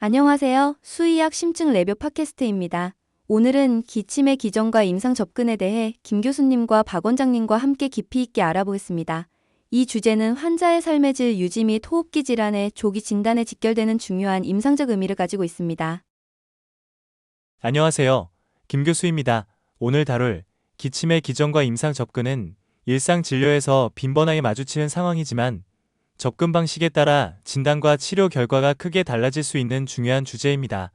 안녕하세요. 수의학 심증 레뷰 팟캐스트입니다. 오늘은 기침의 기전과 임상 접근에 대해 김 교수님과 박 원장님과 함께 깊이 있게 알아보겠습니다. 이 주제는 환자의 삶의 질 유지 및 호흡기 질환의 조기 진단에 직결되는 중요한 임상적 의미를 가지고 있습니다. 안녕하세요. 김 교수입니다. 오늘 다룰 기침의 기전과 임상 접근은 일상 진료에서 빈번하게 마주치는 상황이지만 접근 방식에 따라 진단과 치료 결과가 크게 달라질 수 있는 중요한 주제입니다.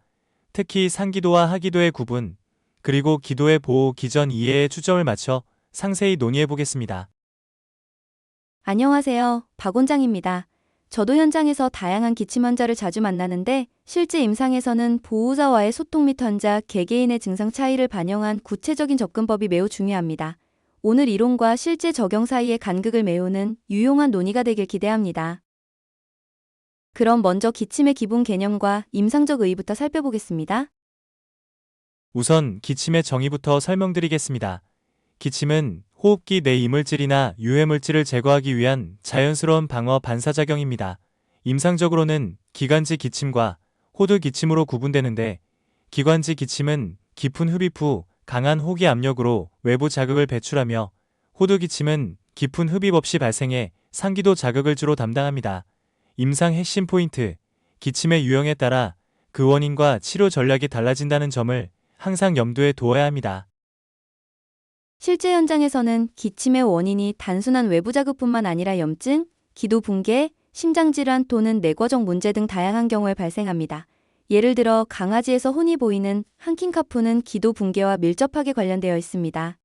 특히 상기도와 하기도의 구분, 그리고 기도의 보호 기전 이해에 초점을 맞춰 상세히 논의해 보겠습니다. 안녕하세요. 박 원장입니다. 저도 현장에서 다양한 기침 환자를 자주 만나는데 실제 임상에서는 보호자와의 소통 및 환자 개개인의 증상 차이를 반영한 구체적인 접근법이 매우 중요합니다. 오늘 이론과 실제 적용 사이의 간극을 메우는 유용한 논의가 되길 기대합니다. 그럼 먼저 기침의 기본 개념과 임상적 의의부터 살펴보겠습니다. 우선 기침의 정의부터 설명드리겠습니다. 기침은 호흡기 내 이물질이나 유해물질을 제거하기 위한 자연스러운 방어 반사작용입니다. 임상적으로는 기관지 기침과 호두 기침으로 구분되는데, 기관지 기침은 깊은 흡입 후 강한 호기 압력으로 외부 자극을 배출하며, 호두 기침은 깊은 흡입 없이 발생해 상기도 자극을 주로 담당합니다. 임상 핵심 포인트, 기침의 유형에 따라 그 원인과 치료 전략이 달라진다는 점을 항상 염두에 두어야 합니다. 실제 현장에서는 기침의 원인이 단순한 외부 자극뿐만 아니라 염증, 기도 붕괴, 심장질환 또는 내과적 문제 등 다양한 경우에 발생합니다. 예를 들어 강아지에서 흔히 보이는 한킹카프는 기도 붕괴와 밀접하게 관련되어 있습니다.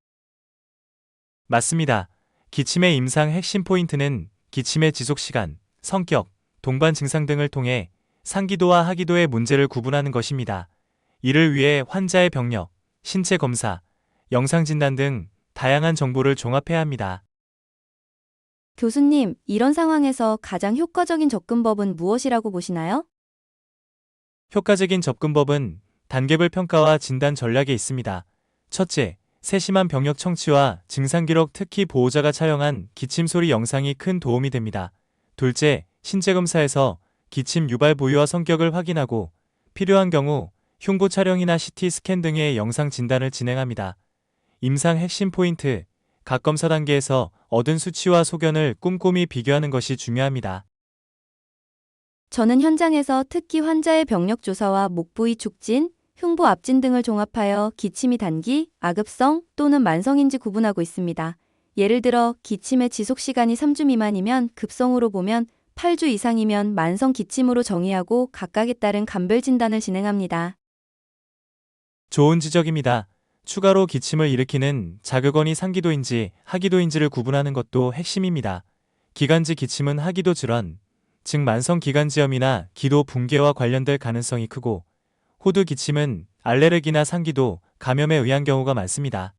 맞습니다. 기침의 임상 핵심 포인트는 기침의 지속 시간, 성격, 동반 증상 등을 통해 상기도와 하기도의 문제를 구분하는 것입니다. 이를 위해 환자의 병력, 신체 검사, 영상 진단 등 다양한 정보를 종합해야 합니다. 교수님, 이런 상황에서 가장 효과적인 접근법은 무엇이라고 보시나요? 효과적인 접근법은 단계별 평가와 진단 전략에 있습니다. 첫째, 세심한 병력 청취와 증상 기록, 특히 보호자가 촬영한 기침 소리 영상이 큰 도움이 됩니다. 둘째, 신체 검사에서 기침 유발 부위와 성격을 확인하고 필요한 경우 흉부 촬영이나 CT 스캔 등의 영상 진단을 진행합니다. 임상 핵심 포인트, 각 검사 단계에서 얻은 수치와 소견을 꼼꼼히 비교하는 것이 중요합니다. 저는 현장에서 특히 환자의 병력 조사와 목 부위 축진, 흉부 압진 등을 종합하여 기침이 단기, 아급성 또는 만성인지 구분하고 있습니다. 예를 들어 기침의 지속 시간이 3주 미만이면 급성으로 보면 8주 이상이면 만성 기침으로 정의하고 각각에 따른 감별 진단을 진행합니다. 좋은 지적입니다. 추가로 기침을 일으키는 자극원이 상기도인지 하기도인지를 구분하는 것도 핵심입니다. 기관지 기침은 하기도 질환, 즉 만성 기관지염이나 기도 붕괴와 관련될 가능성이 크고, 호두 기침은 알레르기나 상기도, 감염에 의한 경우가 많습니다.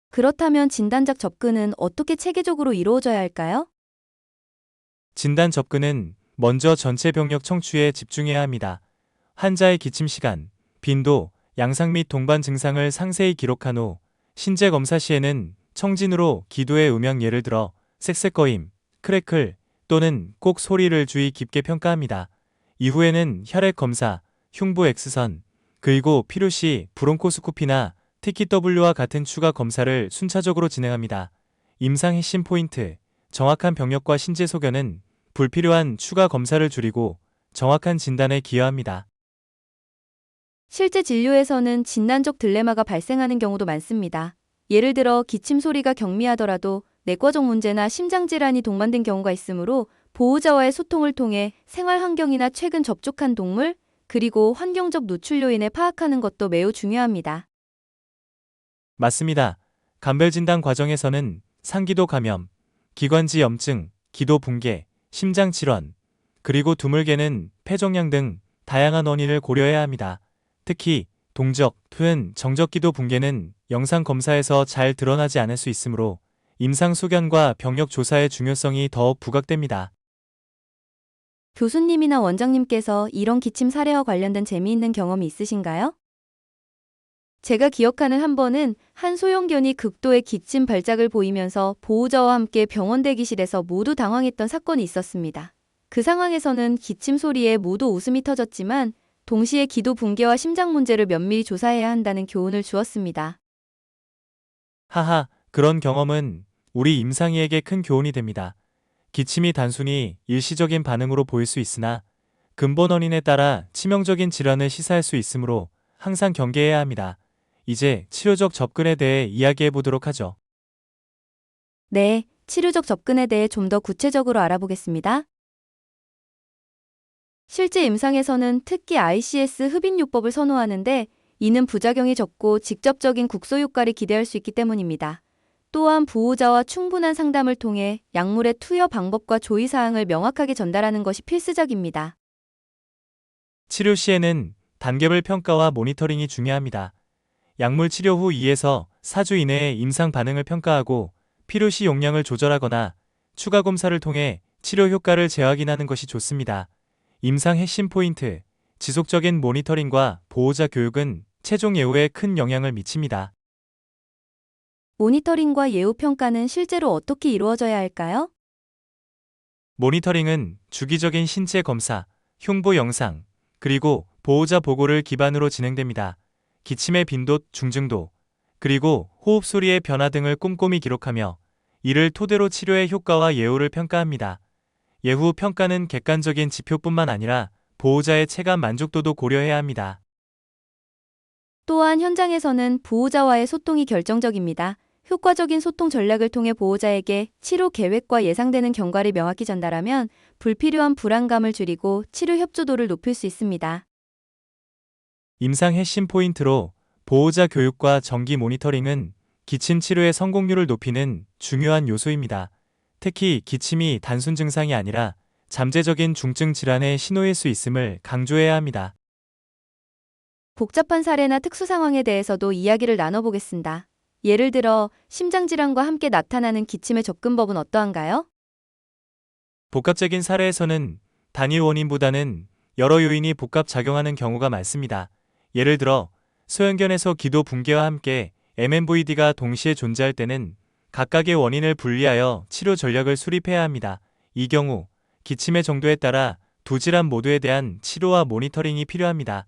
그렇다면 진단적 접근은 어떻게 체계적으로 이루어져야 할까요? 진단 접근은 먼저 전체 병력 청취에 집중해야 합니다. 환자의 기침 시간, 빈도, 양상 및 동반 증상을 상세히 기록한 후 신체 검사 시에는 청진으로 기도의 음영, 예를 들어 쌕쌕거림, 크래클 또는 꼭 소리를 주의 깊게 평가합니다. 이후에는 혈액 검사, 흉부 X선, 그리고 필요시 브론코스코피나 TQW와 같은 추가 검사를 순차적으로 진행합니다. 임상 핵심 포인트, 정확한 병력과 신체 소견은 불필요한 추가 검사를 줄이고 정확한 진단에 기여합니다. 실제 진료에서는 진단적 딜레마가 발생하는 경우도 많습니다. 예를 들어 기침 소리가 경미하더라도 내과적 문제나 심장질환이 동반된 경우가 있으므로 보호자와의 소통을 통해 생활 환경이나 최근 접촉한 동물, 그리고 환경적 노출 요인을 파악하는 것도 매우 중요합니다. 맞습니다. 감별 진단 과정에서는 상기도 감염, 기관지 염증, 기도 붕괴, 심장 질환, 그리고 드물게는 폐종양 등 다양한 원인을 고려해야 합니다. 특히 동적, 투현, 정적 기도 붕괴는 영상 검사에서 잘 드러나지 않을 수 있으므로 임상 소견과 병력 조사의 중요성이 더욱 부각됩니다. 교수님이나 원장님께서 이런 기침 사례와 관련된 재미있는 경험이 있으신가요? 제가 기억하는 한 번은 한 소형견이 극도의 기침 발작을 보이면서 보호자와 함께 병원 대기실에서 모두 당황했던 사건이 있었습니다. 그 상황에서는 기침 소리에 모두 웃음이 터졌지만 동시에 기도 붕괴와 심장 문제를 면밀히 조사해야 한다는 교훈을 주었습니다. 하하, 그런 경험은 우리 임상이에게 큰 교훈이 됩니다. 기침이 단순히 일시적인 반응으로 보일 수 있으나 근본 원인에 따라 치명적인 질환을 시사할 수 있으므로 항상 경계해야 합니다. 이제 치료적 접근에 대해 이야기해 보도록 하죠. 네, 치료적 접근에 대해 좀 더 구체적으로 알아보겠습니다. 실제 임상에서는 특히 ICS 흡입요법을 선호하는데 이는 부작용이 적고 직접적인 국소 효과를 기대할 수 있기 때문입니다. 또한 보호자와 충분한 상담을 통해 약물의 투여 방법과 조의 사항을 명확하게 전달하는 것이 필수적입니다. 치료 시에는 단계별 평가와 모니터링이 중요합니다. 약물 치료 후 2에서 4주 이내에 임상 반응을 평가하고 필요시 용량을 조절하거나 추가 검사를 통해 치료 효과를 재확인하는 것이 좋습니다. 임상 핵심 포인트, 지속적인 모니터링과 보호자 교육은 최종 예후에 큰 영향을 미칩니다. 모니터링과 예후 평가는 실제로 어떻게 이루어져야 할까요? 모니터링은 주기적인 신체 검사, 흉부 영상, 그리고 보호자 보고를 기반으로 진행됩니다. 기침의 빈도, 중증도, 그리고 호흡 소리의 변화 등을 꼼꼼히 기록하며 이를 토대로 치료의 효과와 예후를 평가합니다. 예후 평가는 객관적인 지표뿐만 아니라 보호자의 체감 만족도도 고려해야 합니다. 또한 현장에서는 보호자와의 소통이 결정적입니다. 효과적인 소통 전략을 통해 보호자에게 치료 계획과 예상되는 경과를 명확히 전달하면 불필요한 불안감을 줄이고 치료 협조도를 높일 수 있습니다. 임상 핵심 포인트로 보호자 교육과 정기 모니터링은 기침 치료의 성공률을 높이는 중요한 요소입니다. 특히 기침이 단순 증상이 아니라 잠재적인 중증 질환의 신호일 수 있음을 강조해야 합니다. 복잡한 사례나 특수 상황에 대해서도 이야기를 나눠보겠습니다. 예를 들어 심장질환과 함께 나타나는 기침의 접근법은 어떠한가요? 복합적인 사례에서는 단일 원인보다는 여러 요인이 복합 작용하는 경우가 많습니다. 예를 들어 소형견에서 기도 붕괴와 함께 MNVD가 동시에 존재할 때는 각각의 원인을 분리하여 치료 전략을 수립해야 합니다. 이 경우 기침의 정도에 따라 두 질환 모두에 대한 치료와 모니터링이 필요합니다.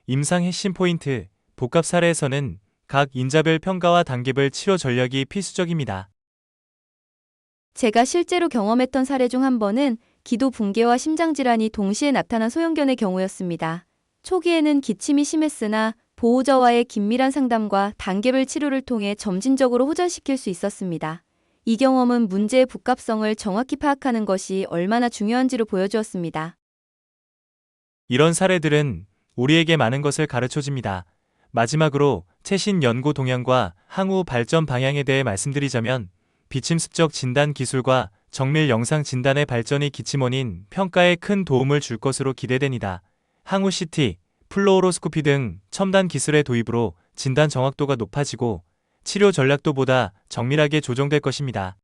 임상 핵심 포인트, 복합 사례에서는 각 인자별 평가와 단계별 치료 전략이 필수적입니다. 제가 실제로 경험했던 사례 중 한 번은 기도 붕괴와 심장질환이 동시에 나타난 소형견의 경우였습니다. 초기에는 기침이 심했으나 보호자와의 긴밀한 상담과 단계별 치료를 통해 점진적으로 호전시킬 수 있었습니다. 이 경험은 문제의 복합성을 정확히 파악하는 것이 얼마나 중요한지를 보여주었습니다. 이런 사례들은 우리에게 많은 것을 가르쳐줍니다. 마지막으로 최신 연구 동향과 향후 발전 방향에 대해 말씀드리자면 비침습적 진단 기술과 정밀 영상 진단의 발전이 기침 원인 평가에 큰 도움을 줄 것으로 기대됩니다. 향후 CT, 플로우로스코피 등 첨단 기술의 도입으로 진단 정확도가 높아지고 치료 전략도 보다 정밀하게 조정될 것입니다.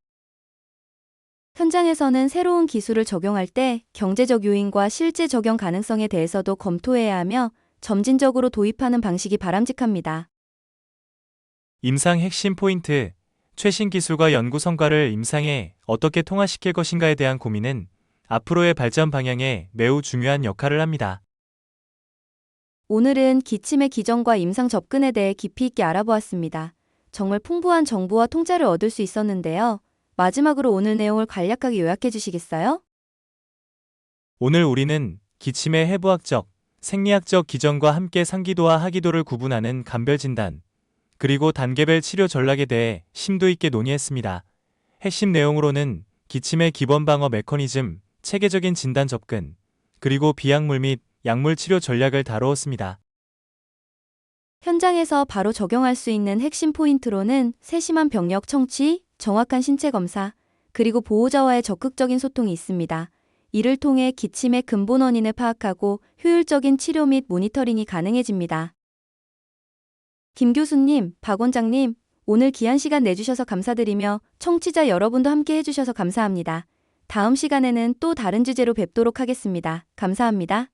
현장에서는 새로운 기술을 적용할 때 경제적 요인과 실제 적용 가능성에 대해서도 검토해야 하며 점진적으로 도입하는 방식이 바람직합니다. 임상 핵심 포인트, 최신 기술과 연구 성과를 임상에 어떻게 통합시킬 것인가에 대한 고민은 앞으로의 발전 방향에 매우 중요한 역할을 합니다. 오늘은 기침의 기전과 임상 접근에 대해 깊이 있게 알아보았습니다. 정말 풍부한 정보와 통찰을 얻을 수 있었는데요. 마지막으로 오늘 내용을 간략하게 요약해 주시겠어요? 오늘 우리는 기침의 해부학적, 생리학적 기전과 함께 상기도와 하기도를 구분하는 감별 진단, 그리고 단계별 치료 전략에 대해 심도 있게 논의했습니다. 핵심 내용으로는 기침의 기본 방어 메커니즘, 체계적인 진단 접근, 그리고 비약물 및 약물 치료 전략을 다루었습니다. 현장에서 바로 적용할 수 있는 핵심 포인트로는 세심한 병력 청취, 정확한 신체 검사, 그리고 보호자와의 적극적인 소통이 있습니다. 이를 통해 기침의 근본 원인을 파악하고 효율적인 치료 및 모니터링이 가능해집니다. 김 교수님, 박 원장님, 오늘 귀한 시간 내주셔서 감사드리며 청취자 여러분도 함께 해주셔서 감사합니다. 다음 시간에는 또 다른 주제로 뵙도록 하겠습니다. 감사합니다.